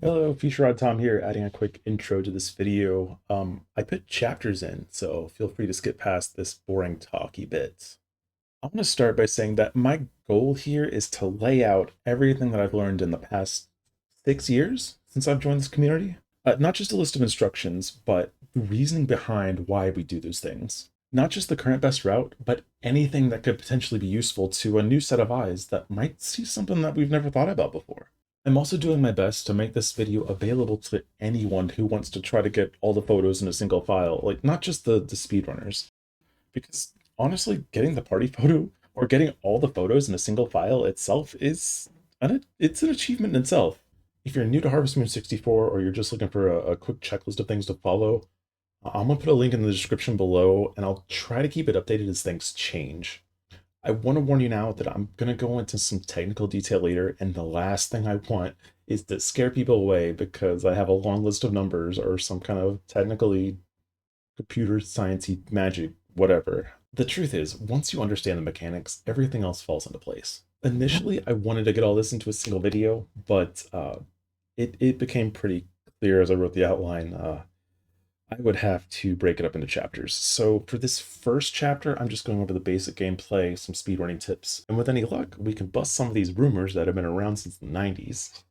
Hello, Future Rod Tom here, adding a quick intro to this video. I put chapters in, so feel free to skip past this boring talky bit. I want to start by saying that my goal here is to lay out everything that I've learned in the past 6 years since I've joined this community. Not just a list of instructions, but the reasoning behind why we do those things. Not just the current best route, but anything that could potentially be useful to a new set of eyes that might see something that we've never thought about before. I'm also doing my best to make this video available to anyone who wants to try to get all the photos in a single file, like not just the speedrunners. Because honestly, getting the party photo or getting all the photos in a single file itself it's an achievement in itself. If you're new to Harvest Moon 64 or you're just looking for a quick checklist of things to follow, I'm gonna put a link in the description below and I'll try to keep it updated as things change. I want to warn you now that I'm going to go into some technical detail later, and the last thing I want is to scare people away because I have a long list of numbers or some kind of technically computer sciencey magic, whatever. The truth is, once you understand the mechanics, everything else falls into place. Initially, I wanted to get all this into a single video, but it became pretty clear as I wrote the outline. I would have to break it up into chapters. So for this first chapter, I'm just going over the basic gameplay, some speedrunning tips, and with any luck, we can bust some of these rumors that have been around since the 90s.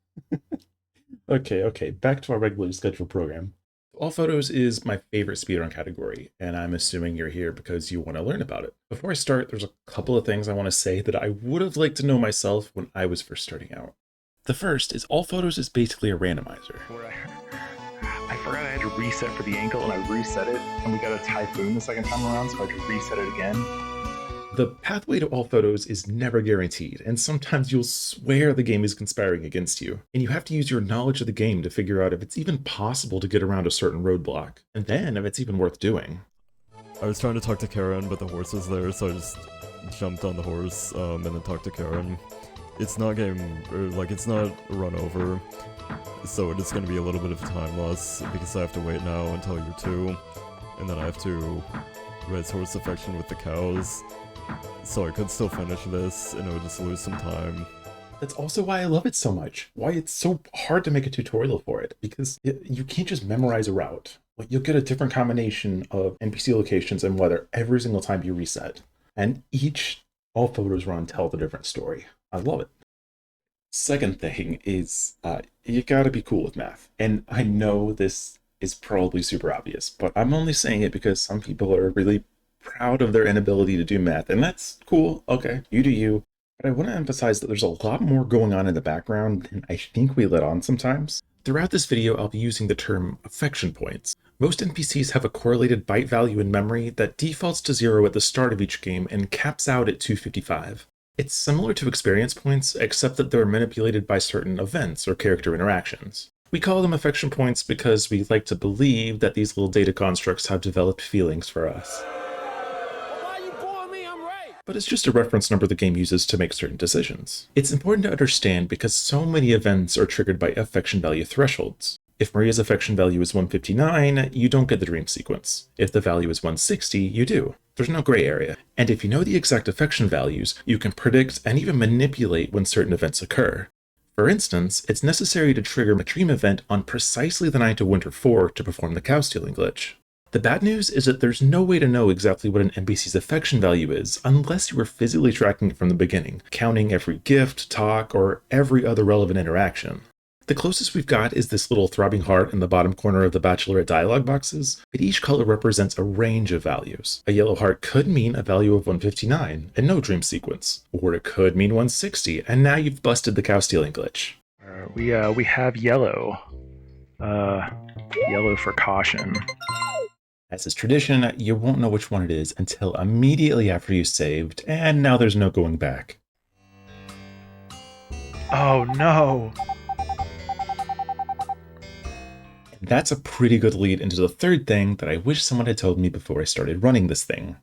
Okay, back to our regularly scheduled program. All photos is my favorite speedrun category, and I'm assuming you're here because you want to learn about it. Before I start, there's a couple of things I want to say that I would have liked to know myself when I was first starting out. The first is all photos is basically a randomizer. I forgot I had to reset for the ankle, and I reset it, and we got a typhoon the second time around, so I had to reset it again. The pathway to all photos is never guaranteed, and sometimes you'll swear the game is conspiring against you, and you have to use your knowledge of the game to figure out if it's even possible to get around a certain roadblock, and then if it's even worth doing. I was trying to talk to Karen, but the horse was there, so I just jumped on the horse and then talked to Karen. It's not it's not run over, so it's going to be a little bit of time loss because I have to wait now until year 2, and then I have to raise horse affection with the cows, so I could still finish this, and it would just lose some time. That's also why I love it so much, why it's so hard to make a tutorial for it, because you can't just memorize a route. Like, you'll get a different combination of NPC locations and weather every single time you reset, and all photos run tell the different story. I love it. Second thing is, you gotta be cool with math. And I know this is probably super obvious, but I'm only saying it because some people are really proud of their inability to do math, and that's cool, okay, you do you. But I want to emphasize that there's a lot more going on in the background than I think we let on sometimes. Throughout this video, I'll be using the term affection points. Most NPCs have a correlated byte value in memory that defaults to 0 at the start of each game and caps out at 255. It's similar to experience points, except that they're manipulated by certain events or character interactions. We call them affection points because we like to believe that these little data constructs have developed feelings for us. But it's just a reference number the game uses to make certain decisions. It's important to understand because so many events are triggered by affection value thresholds. If Maria's affection value is 159, you don't get the dream sequence. If the value is 160, you do. There's no gray area. And if you know the exact affection values, you can predict and even manipulate when certain events occur. For instance, it's necessary to trigger a dream event on precisely the night of Winter 4 to perform the cow stealing glitch. The bad news is that there's no way to know exactly what an NPC's affection value is unless you were physically tracking it from the beginning, counting every gift, talk, or every other relevant interaction. The closest we've got is this little throbbing heart in the bottom corner of the Bachelorette dialog boxes, but each color represents a range of values. A yellow heart could mean a value of 159 and no dream sequence, or it could mean 160 and now you've busted the cow stealing glitch. We have yellow. Yellow for caution. As is tradition, you won't know which one it is until immediately after you saved, and now there's no going back. Oh no! That's a pretty good lead into the third thing that I wish someone had told me before I started running this thing.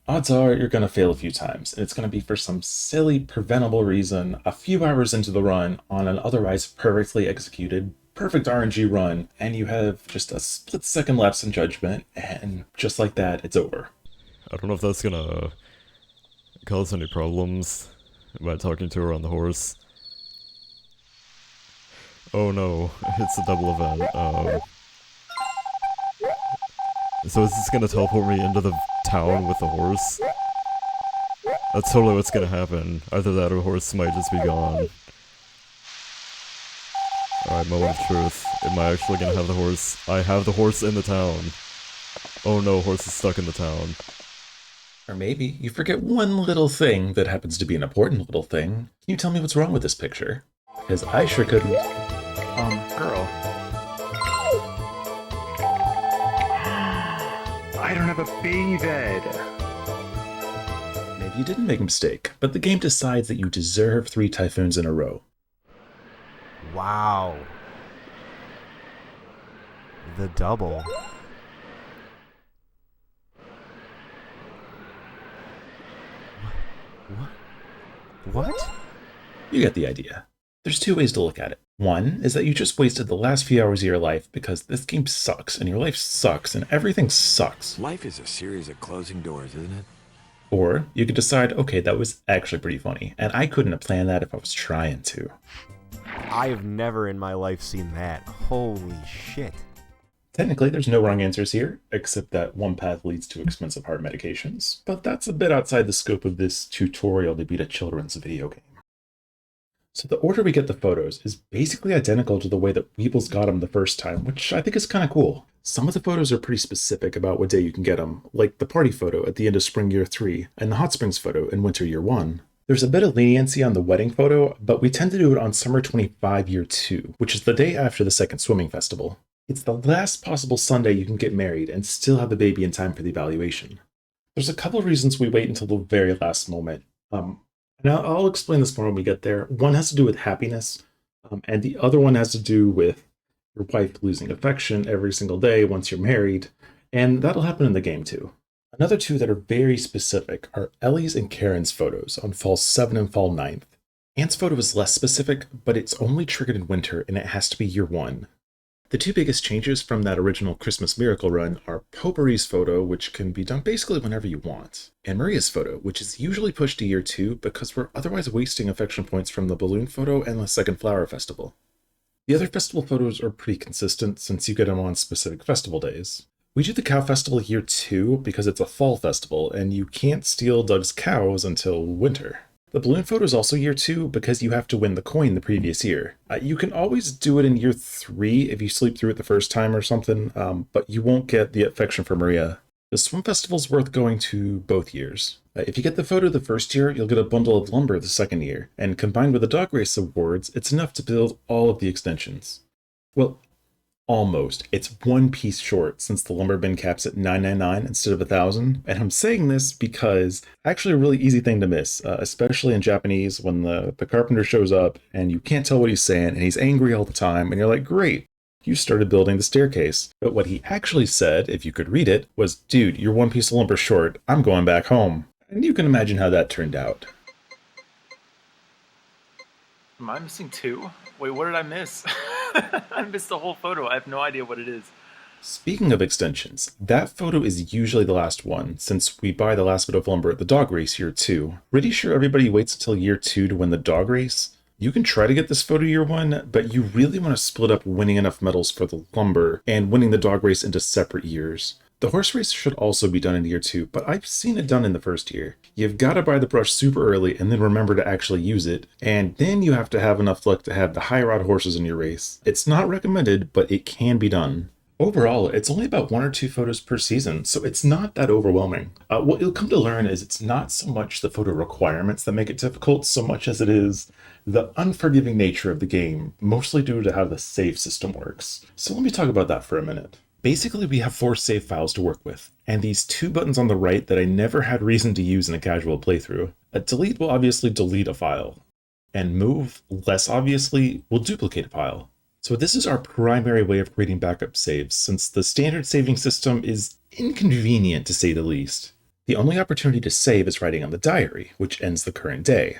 Odds are you're going to fail a few times, and it's going to be for some silly, preventable reason a few hours into the run on an otherwise perfectly executed, perfect RNG run, and you have just a split-second lapse in judgment, and just like that, it's over. I don't know if that's gonna cause any problems by talking to her on the horse. Oh no, it's a double event. So is this gonna teleport me into the town with the horse? That's totally what's gonna happen. Either that or the horse might just be gone. Alright, moment of truth. Am I actually gonna have the horse? I have the horse in the town. Oh no, horse is stuck in the town. Or maybe you forget one little thing that happens to be an important little thing. Can you tell me what's wrong with this picture? Because I sure couldn't. Girl. I don't have a baby bed. Maybe you didn't make a mistake, but the game decides that you deserve 3 typhoons in a row. Wow. The double. What? You get the idea. There's 2 ways to look at it. One is that you just wasted the last few hours of your life because this game sucks, and your life sucks, and everything sucks. Life is a series of closing doors, isn't it? Or you could decide, okay, that was actually pretty funny, and I couldn't have planned that if I was trying to. I have never in my life seen that. Holy shit. Technically, there's no wrong answers here, except that one path leads to expensive heart medications, but that's a bit outside the scope of this tutorial to beat a children's video game. So the order we get the photos is basically identical to the way that Weebles got them the first time, which I think is kind of cool. Some of the photos are pretty specific about what day you can get them, like the party photo at the end of spring year 3, and the hot springs photo in winter year 1. There's a bit of leniency on the wedding photo, but we tend to do it on summer 25 year 2, which is the day after the second swimming festival. It's the last possible Sunday you can get married and still have a baby in time for the evaluation. There's a couple of reasons we wait until the very last moment. And I'll explain this more when we get there. One has to do with happiness, and the other one has to do with your wife losing affection every single day once you're married, and that'll happen in the game too. Another 2 that are very specific are Ellie's and Karen's photos on fall 7 and fall 9th. Anne's photo is less specific, but it's only triggered in winter, and it has to be year 1. The 2 biggest changes from that original Christmas Miracle run are Potpourri's photo, which can be done basically whenever you want, and Maria's photo, which is usually pushed to year 2 because we're otherwise wasting affection points from the balloon photo and the second flower festival. The other festival photos are pretty consistent since you get them on specific festival days. We do the cow festival year 2 because it's a fall festival and you can't steal Doug's cows until winter. The balloon photo is also year 2 because you have to win the coin the previous year. You can always do it in year 3 if you sleep through it the first time or something, but you won't get the affection for Maria. The swim festival's worth going to both years. If you get the photo the first year, you'll get a bundle of lumber the second year, and combined with the dog race awards, it's enough to build all of the extensions. Well, almost. It's 1 piece short since the lumber bin caps at $9.99 instead of $1,000. And I'm saying this because actually a really easy thing to miss, especially in Japanese when the carpenter shows up and you can't tell what he's saying and he's angry all the time and you're like, great, you started building the staircase. But what he actually said, if you could read it, was, dude, you're 1 piece of lumber short. I'm going back home. And you can imagine how that turned out. Am I missing 2? Wait, what did I miss? I missed the whole photo. I have no idea what it is. Speaking of extensions, that photo is usually the last one, since we buy the last bit of lumber at the dog race year 2. Pretty sure everybody waits until year 2 to win the dog race. You can try to get this photo year 1, but you really want to split up winning enough medals for the lumber and winning the dog race into separate years. The horse race should also be done in year 2, but I've seen it done in the first year. You've got to buy the brush super early and then remember to actually use it, and then you have to have enough luck to have the high rod horses in your race. It's not recommended, but it can be done. Overall, it's only about 1 or 2 photos per season, so it's not that overwhelming. What you'll come to learn is it's not so much the photo requirements that make it difficult so much as it is the unforgiving nature of the game, mostly due to how the save system works. So let me talk about that for a minute. Basically, we have 4 save files to work with, and these 2 buttons on the right that I never had reason to use in a casual playthrough. A delete will obviously delete a file, and move, less obviously, will duplicate a file. So this is our primary way of creating backup saves, since the standard saving system is inconvenient to say the least. The only opportunity to save is writing on the diary, which ends the current day.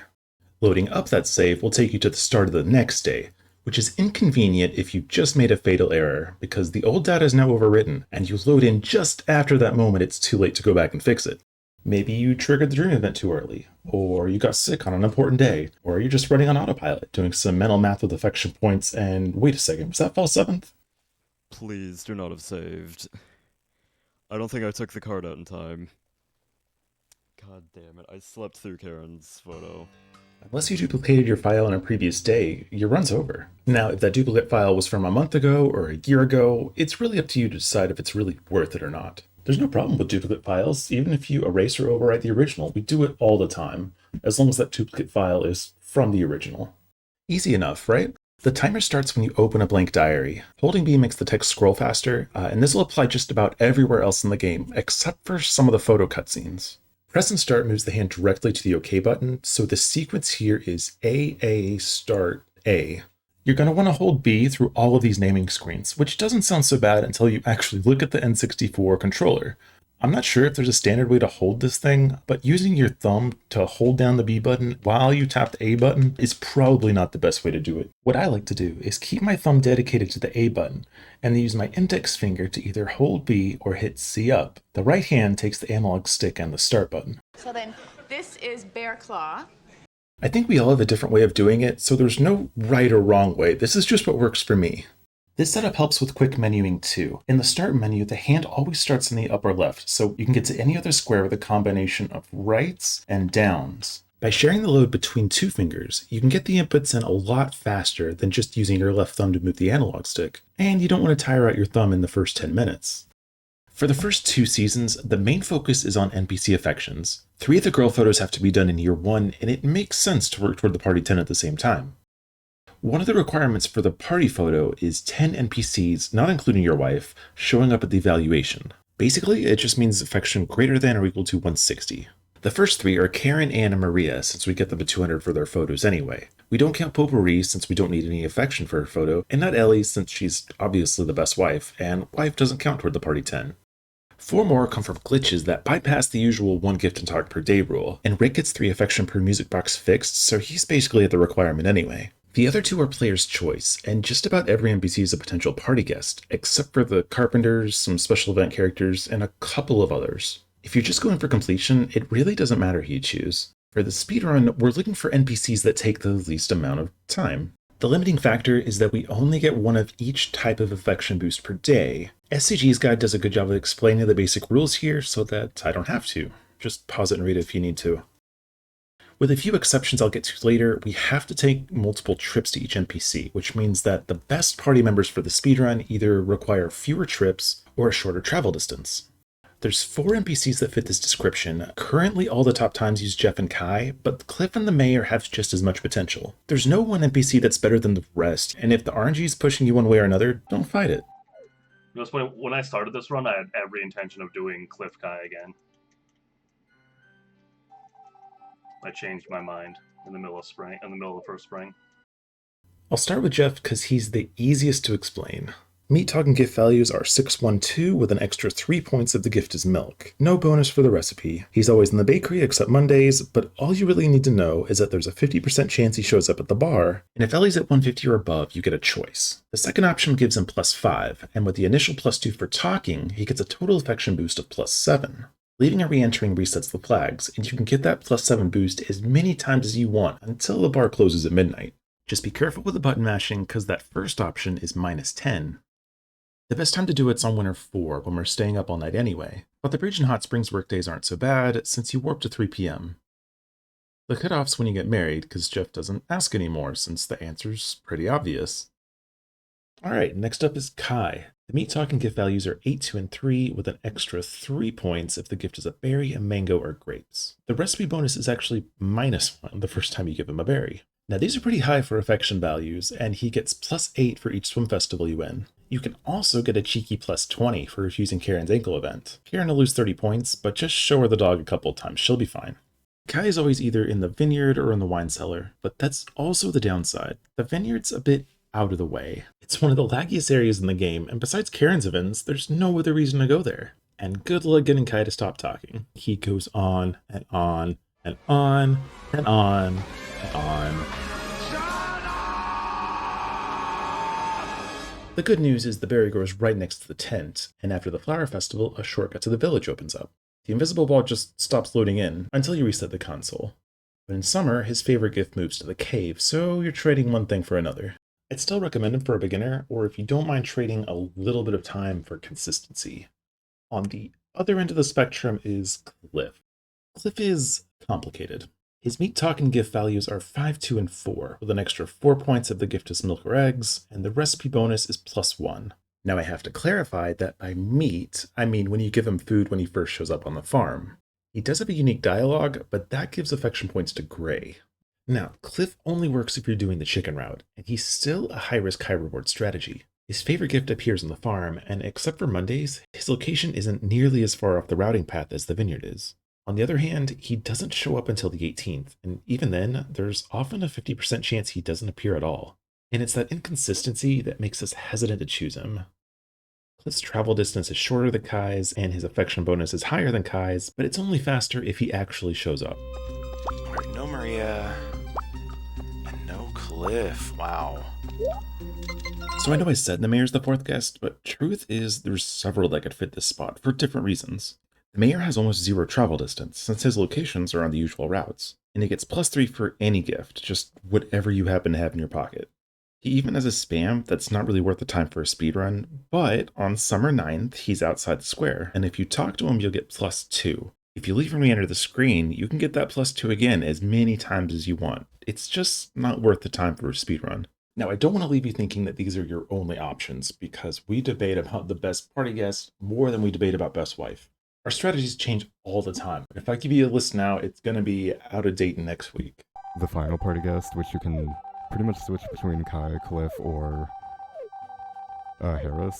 Loading up that save will take you to the start of the next day, which is inconvenient if you just made a fatal error, because the old data is now overwritten, and you load in just after that moment it's too late to go back and fix it. Maybe you triggered the dream event too early, or you got sick on an important day, or you're just running on autopilot, doing some mental math with affection points, and wait a second, was that fall 7th? Please do not have saved. I don't think I took the card out in time. God damn it, I slept through Karen's photo. Unless you duplicated your file on a previous day, your run's over. Now, if that duplicate file was from a month ago or a year ago, it's really up to you to decide if it's really worth it or not. There's no problem with duplicate files, even if you erase or overwrite the original. We do it all the time, as long as that duplicate file is from the original. Easy enough, right? The timer starts when you open a blank diary. Holding B makes the text scroll faster, and this will apply just about everywhere else in the game, except for some of the photo cutscenes. Press and start moves the hand directly to the OK button, so the sequence here is AA start A. You're going to want to hold B through all of these naming screens, which doesn't sound so bad until you actually look at the N64 controller. I'm not sure if there's a standard way to hold this thing, but using your thumb to hold down the B button while you tap the A button is probably not the best way to do it. What I like to do is keep my thumb dedicated to the A button, and then use my index finger to either hold B or hit C up. The right hand takes the analog stick and the start button. So then, this is Bear Claw. I think we all have a different way of doing it, so there's no right or wrong way. This is just what works for me. This setup helps with quick menuing too. In the start menu, the hand always starts in the upper left, so you can get to any other square with a combination of rights and downs. By sharing the load between two fingers, you can get the inputs in a lot faster than just using your left thumb to move the analog stick, and you don't want to tire out your thumb in the first 10 minutes. For the first 2 seasons, the main focus is on NPC affections. 3 of the girl photos have to be done in year 1, and it makes sense to work toward the party 10 at the same time. One of the requirements for the party photo is 10 NPCs, not including your wife, showing up at the evaluation. Basically, it just means affection greater than or equal to 160. The first 3 are Karen, Anne, and Maria, since we get them at 200 for their photos anyway. We don't count Potpourri since we don't need any affection for her photo, and not Ellie since she's obviously the best wife, and wife doesn't count toward the party 10. 4 more come from glitches that bypass the usual 1 gift and talk per day rule, and Rick gets 3 affection per music box fixed, so he's basically at the requirement anyway. The other 2 are player's choice, and just about every NPC is a potential party guest, except for the carpenters, some special event characters, and a couple of others. If you're just going for completion, it really doesn't matter who you choose. For the speedrun, we're looking for NPCs that take the least amount of time. The limiting factor is that we only get 1 of each type of affection boost per day. SCG's guide does a good job of explaining the basic rules here so that I don't have to. Just pause it and read it if you need to. With a few exceptions I'll get to later, we have to take multiple trips to each NPC, which means that the best party members for the speedrun either require fewer trips or a shorter travel distance. There's 4 NPCs that fit this description. Currently all the top times use Jeff and Kai, but Cliff and the Mayor have just as much potential. There's no one NPC that's better than the rest, and if the RNG is pushing you one way or another, don't fight it. It was funny, when I started this run, I had every intention of doing Cliff Kai again. I changed my mind in the middle of the first spring. I'll start with Jeff because he's the easiest to explain. Meat talking gift values are 612 with an extra 3 points if the gift is milk. No bonus for the recipe. He's always in the bakery except Mondays, but all you really need to know is that there's a 50% chance he shows up at the bar, and if Ellie's at 150 or above, you get a choice. The second option gives him +5, and with the initial +2 for talking, he gets a total affection boost of +7. Leaving and re-entering resets the flags, and you can get that +7 boost as many times as you want until the bar closes at midnight. Just be careful with the button mashing, because that first option is -10. The best time to do it's on Winter 4, when we're staying up all night anyway, but the Bridge and Hot Springs workdays aren't so bad, since you warp to 3 p.m. The cutoff's when you get married, because Jeff doesn't ask anymore, since the answer's pretty obvious. Alright, next up is Kai. The meat talking gift values are 8, 2, and 3, with an extra 3 points if the gift is a berry, a mango, or grapes. The recipe bonus is actually -1 the first time you give him a berry. Now these are pretty high for affection values, and he gets +8 for each swim festival you win. You can also get a cheeky +20 for refusing Karen's ankle event. Karen will lose 30 points, but just show her the dog a couple times, she'll be fine. Kai is always either in the vineyard or in the wine cellar, but that's also the downside. The vineyard's a bit out of the way. It's one of the laggiest areas in the game, and besides Karen's events, there's no other reason to go there. And good luck getting Kai to stop talking. He goes on and on and on and on and on. The good news is the berry grows right next to the tent, and after the flower festival, a shortcut to the village opens up. The invisible ball just stops loading in until you reset the console. But in summer, his favorite gift moves to the cave, so you're trading one thing for another. I'd still recommend him for a beginner, or if you don't mind trading a little bit of time for consistency. On the other end of the spectrum is Cliff. Cliff is complicated. His meat talking gift values are 5, 2, and 4, with an extra 4 points if the gift is milk or eggs, and the recipe bonus is +1. Now I have to clarify that by meat, I mean when you give him food when he first shows up on the farm. He does have a unique dialogue, but that gives affection points to Gray. Now, Cliff only works if you're doing the chicken route, and he's still a high-risk, high-reward strategy. His favorite gift appears on the farm, and except for Mondays, his location isn't nearly as far off the routing path as the vineyard is. On the other hand, he doesn't show up until the 18th, and even then, there's often a 50% chance he doesn't appear at all. And it's that inconsistency that makes us hesitant to choose him. Cliff's travel distance is shorter than Kai's, and his affection bonus is higher than Kai's, but it's only faster if he actually shows up. Alright, no Maria, and no Cliff. Wow. So I know I said the mayor's the 4th guest, but truth is there's several that could fit this spot for different reasons. The mayor has almost 0 travel distance, since his locations are on the usual routes, and he gets +3 for any gift, just whatever you happen to have in your pocket. He even has a spam that's not really worth the time for a speedrun, but on summer 9th, he's outside the square, and if you talk to him, you'll get +2. If you leave and re-enter the screen, you can get that +2 again as many times as you want. It's just not worth the time for a speedrun. Now, I don't want to leave you thinking that these are your only options, because we debate about the best party guest more than we debate about best wife. Our strategies change all the time. If I give you a list now, it's going to be out of date next week. The final party guest, which you can pretty much switch between Kai, Cliff, or Harris.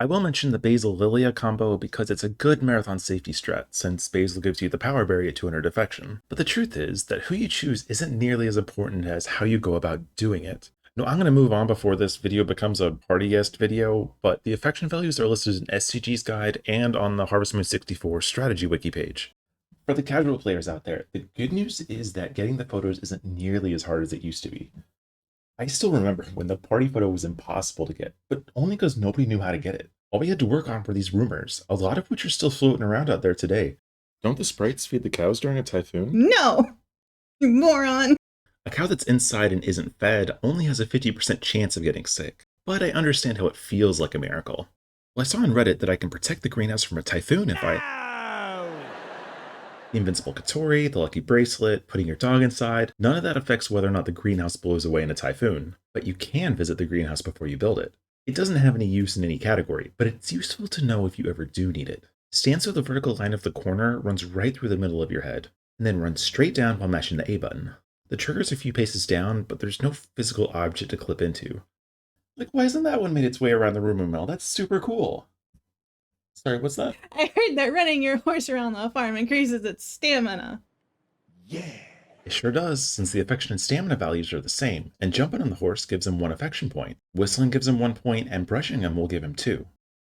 I will mention the Basil Lilia combo because it's a good marathon safety strat, since Basil gives you the Power Berry at 200 affection. But the truth is that who you choose isn't nearly as important as how you go about doing it. No, I'm going to move on before this video becomes a party guest video, but the affection values are listed in SCG's guide and on the Harvest Moon 64 strategy wiki page. For the casual players out there, the good news is that getting the photos isn't nearly as hard as it used to be. I still remember when the party photo was impossible to get, but only because nobody knew how to get it. All we had to work on were these rumors, a lot of which are still floating around out there today. Don't the sprites feed the cows during a typhoon? No! You moron! A cow that's inside and isn't fed only has a 50% chance of getting sick, but I understand how it feels like a miracle. Well, I saw on Reddit that I can protect the greenhouse from a typhoon if I... The invincible Katori, the lucky bracelet, putting your dog inside, none of that affects whether or not the greenhouse blows away in a typhoon, but you can visit the greenhouse before you build it. It doesn't have any use in any category, but it's useful to know if you ever do need it. Stand so the vertical line of the corner runs right through the middle of your head, and then run straight down while mashing the A button. The trigger's a few paces down, but there's no physical object to clip into. Like, why hasn't that one made its way around the rumor mill? That's super cool. Sorry, what's that? I heard that running your horse around the farm increases its stamina. Yeah. It sure does, since the affection and stamina values are the same, and jumping on the horse gives him 1 affection point, whistling gives him 1 point, and brushing him will give him 2.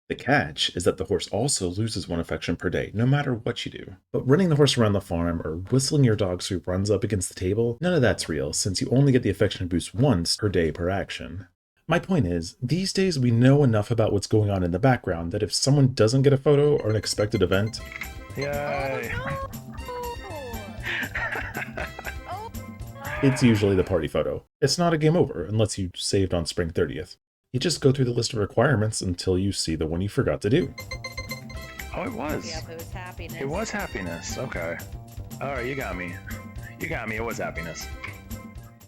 The catch is that the horse also loses 1 affection per day, no matter what you do. But running the horse around the farm or whistling your dog so he runs up against the table, none of that's real, since you only get the affection boost once per day per action. My point is, these days we know enough about what's going on in the background that if someone doesn't get a photo or an expected event, Yay! it's usually the party photo. It's not a game over unless you saved on spring 30th. You just go through the list of requirements until you see the one you forgot to do. Oh, it was. Yep, it was happiness. It was happiness. Okay. All right, you got me. You got me. It was happiness.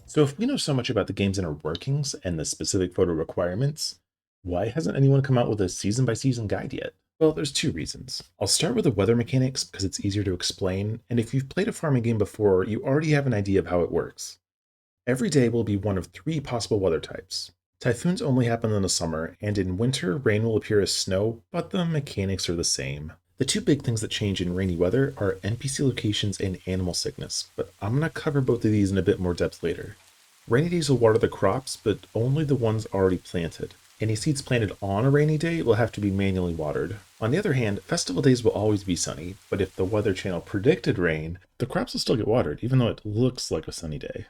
So if we know so much about the game's inner workings and the specific photo requirements, why hasn't anyone come out with a season-by-season guide yet? Well, there's 2 reasons. I'll start with the weather mechanics because it's easier to explain, and if you've played a farming game before, you already have an idea of how it works. Every day will be one of 3 possible weather types. Typhoons only happen in the summer, and in winter, rain will appear as snow, but the mechanics are the same. The 2 big things that change in rainy weather are NPC locations and animal sickness, but I'm going to cover both of these in a bit more depth later. Rainy days will water the crops, but only the ones already planted. Any seeds planted on a rainy day will have to be manually watered. On the other hand, festival days will always be sunny, but if the Weather Channel predicted rain, the crops will still get watered, even though it looks like a sunny day.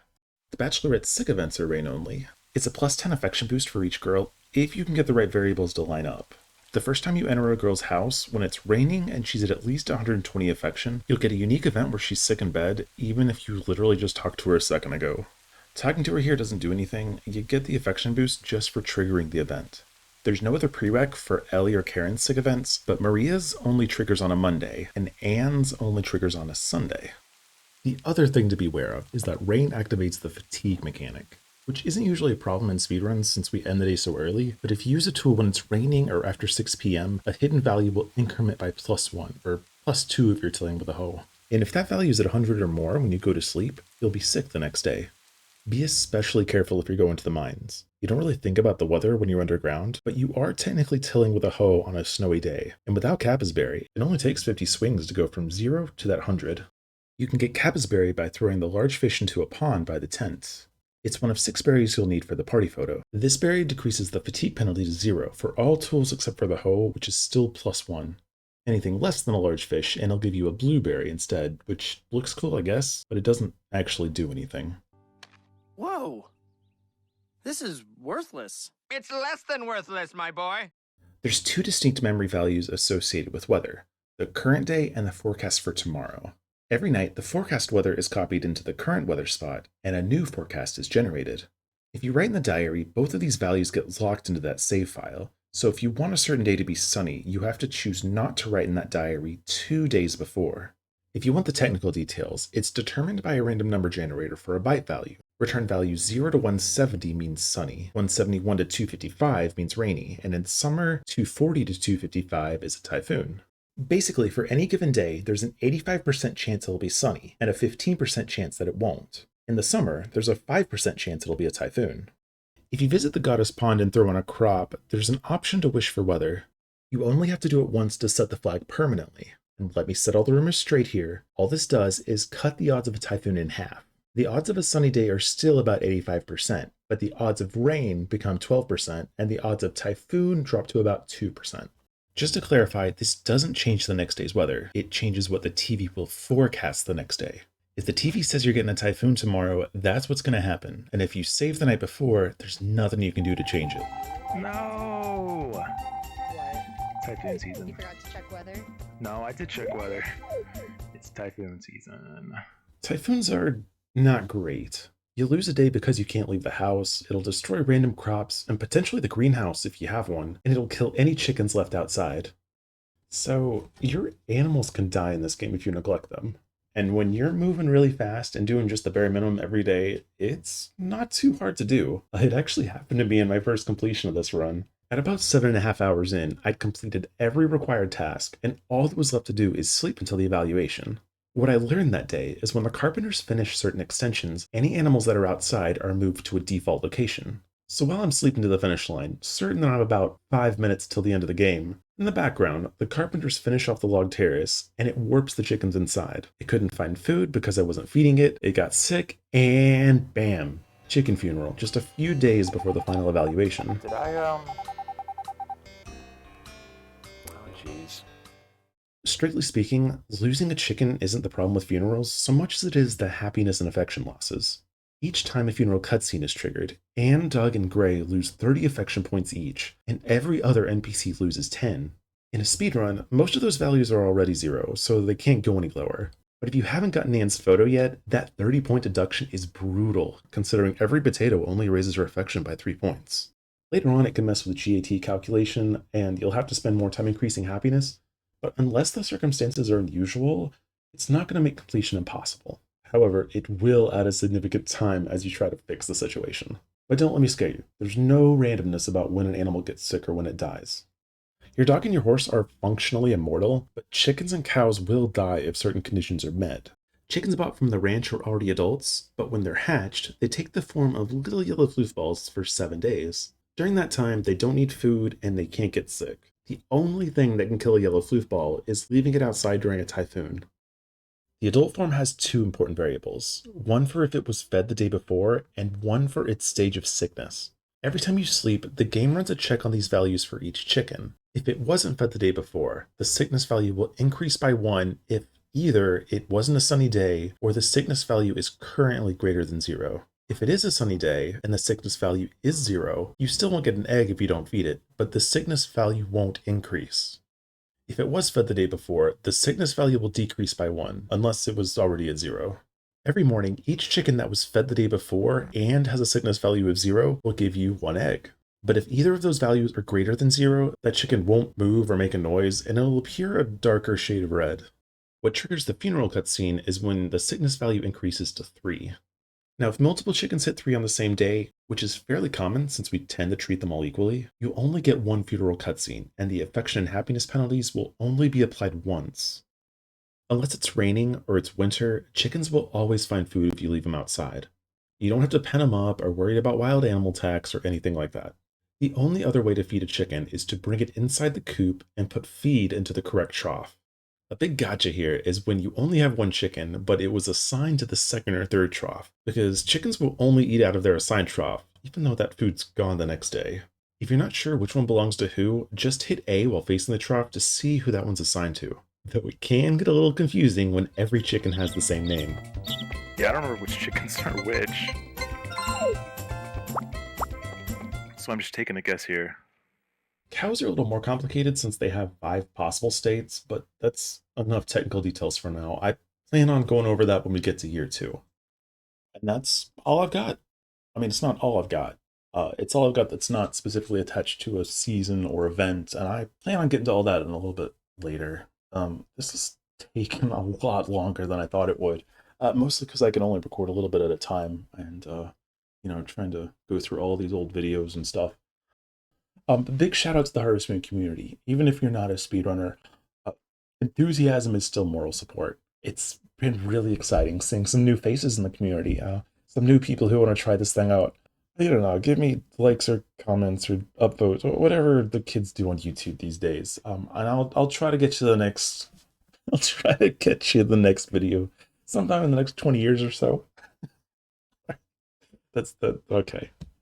The Bachelorette sick events are rain only. It's a +10 affection boost for each girl, if you can get the right variables to line up. The first time you enter a girl's house, when it's raining and she's at least 120 affection, you'll get a unique event where she's sick in bed, even if you literally just talked to her a second ago. Talking to her here doesn't do anything, you get the affection boost just for triggering the event. There's no other prereq for Ellie or Karen's sick events, but Maria's only triggers on a Monday, and Anne's only triggers on a Sunday. The other thing to be aware of is that rain activates the fatigue mechanic, which isn't usually a problem in speedruns since we end the day so early, but if you use a tool when it's raining or after 6 p.m., a hidden value will increment by +1, or +2 if you're tilling with a hoe. And if that value is at 100 or more when you go to sleep, you'll be sick the next day. Be especially careful if you're going to the mines. You don't really think about the weather when you're underground, but you are technically tilling with a hoe on a snowy day. And without Kappa Berry, it only takes 50 swings to go from 0 to that 100. You can get Kappa Berry by throwing the large fish into a pond by the tent. It's one of 6 berries you'll need for the party photo. This berry decreases the fatigue penalty to 0 for all tools except for the hoe, which is still +1. Anything less than a large fish, and it'll give you a blueberry instead, which looks cool, I guess, but it doesn't actually do anything. Whoa! This is worthless. It's less than worthless, my boy. There's 2 distinct memory values associated with weather, the current day and the forecast for tomorrow. Every night, the forecast weather is copied into the current weather spot, and a new forecast is generated. If you write in the diary, both of these values get locked into that save file, so if you want a certain day to be sunny, you have to choose not to write in that diary 2 days before. If you want the technical details, it's determined by a random number generator for a byte value. Return value 0 to 170 means sunny, 171 to 255 means rainy, and in summer, 240 to 255 is a typhoon. Basically, for any given day, there's an 85% chance it'll be sunny, and a 15% chance that it won't. In the summer, there's a 5% chance it'll be a typhoon. If you visit the goddess pond and throw in a crop, there's an option to wish for weather. You only have to do it once to set the flag permanently. And let me set all the rumors straight here. All this does is cut the odds of a typhoon in half. The odds of a sunny day are still about 85%, but the odds of rain become 12%, and the odds of typhoon drop to about 2%. Just to clarify, this doesn't change the next day's weather. It changes what the TV will forecast the next day. If the TV says you're getting a typhoon tomorrow, that's what's going to happen. And if you save the night before, there's nothing you can do to change it. No! What? Typhoon season. You forgot to check weather? No, I did check weather. It's typhoon season. Typhoons are not great. You lose a day because you can't leave the house, it'll destroy random crops, and potentially the greenhouse if you have one, and it'll kill any chickens left outside. So, your animals can die in this game if you neglect them. And when you're moving really fast and doing just the bare minimum every day, it's not too hard to do. It actually happened to me in my first completion of this run. At about 7.5 hours in, I'd completed every required task, and all that was left to do is sleep until the evaluation. What I learned that day is when the carpenters finish certain extensions, any animals that are outside are moved to a default location. So while I'm sleeping to the finish line, certain that I'm about 5 minutes till the end of the game, in the background, the carpenters finish off the log terrace, and it warps the chickens inside. It couldn't find food because I wasn't feeding it, it got sick, and bam! Chicken funeral, just a few days before the final evaluation. Did I, Oh, jeez. Strictly speaking, losing a chicken isn't the problem with funerals so much as it is the happiness and affection losses. Each time a funeral cutscene is triggered, Anne, Doug, and Gray lose 30 affection points each, and every other NPC loses 10. In a speedrun, most of those values are already 0, so they can't go any lower. But if you haven't gotten Anne's photo yet, that 30-point deduction is brutal, considering every potato only raises her affection by 3 points. Later on, it can mess with the GAT calculation, and you'll have to spend more time increasing happiness, but unless the circumstances are unusual, it's not going to make completion impossible. However, it will add a significant time as you try to fix the situation. But don't let me scare you. There's no randomness about when an animal gets sick or when it dies. Your dog and your horse are functionally immortal, but chickens and cows will die if certain conditions are met. Chickens bought from the ranch are already adults, but when they're hatched, they take the form of little yellow floofballs for 7 days. During that time, they don't need food and they can't get sick. The only thing that can kill a yellow floofball is leaving it outside during a typhoon. The adult form has 2 important variables, one for if it was fed the day before, and one for its stage of sickness. Every time you sleep, the game runs a check on these values for each chicken. If it wasn't fed the day before, the sickness value will increase by 1 if either it wasn't a sunny day or the sickness value is currently greater than 0. If it is a sunny day and the sickness value is 0, you still won't get an egg if you don't feed it, but the sickness value won't increase. If it was fed the day before, the sickness value will decrease by 1, unless it was already at 0. Every morning, each chicken that was fed the day before and has a sickness value of 0 will give you 1 egg. But if either of those values are greater than 0, that chicken won't move or make a noise, and it'll appear a darker shade of red. What triggers the funeral cutscene is when the sickness value increases to 3. Now, if multiple chickens hit 3 on the same day, which is fairly common since we tend to treat them all equally, you only get 1 funeral cutscene, and the affection and happiness penalties will only be applied once. Unless it's raining or it's winter, chickens will always find food if you leave them outside. You don't have to pen them up or worry about wild animal attacks or anything like that. The only other way to feed a chicken is to bring it inside the coop and put feed into the correct trough. A big gotcha here is when you only have 1 chicken, but it was assigned to the second or third trough, because chickens will only eat out of their assigned trough, even though that food's gone the next day. If you're not sure which one belongs to who, just hit A while facing the trough to see who that one's assigned to. Though it can get a little confusing when every chicken has the same name. Yeah, I don't remember which chickens are which. So I'm just taking a guess here. Cows are a little more complicated since they have 5 possible states, but that's enough technical details for now. I plan on going over that when we get to year 2. And that's all I've got. I mean, it's not all I've got. It's all I've got that's not specifically attached to a season or event, and I plan on getting to all that in a little bit later. This has taken a lot longer than I thought it would, mostly because I can only record a little bit at a time, and trying to go through all these old videos and stuff. Big shout out to the Harvest Moon community. Even if you're not a speedrunner, enthusiasm is still moral support. It's been really exciting seeing some new faces in the community, some new people who want to try this thing out. I don't know, give me likes or comments or upvotes or whatever the kids do on YouTube these days. And I'll try to get you the next. I'll try to get you the next video sometime in the next 20 years or so. Okay.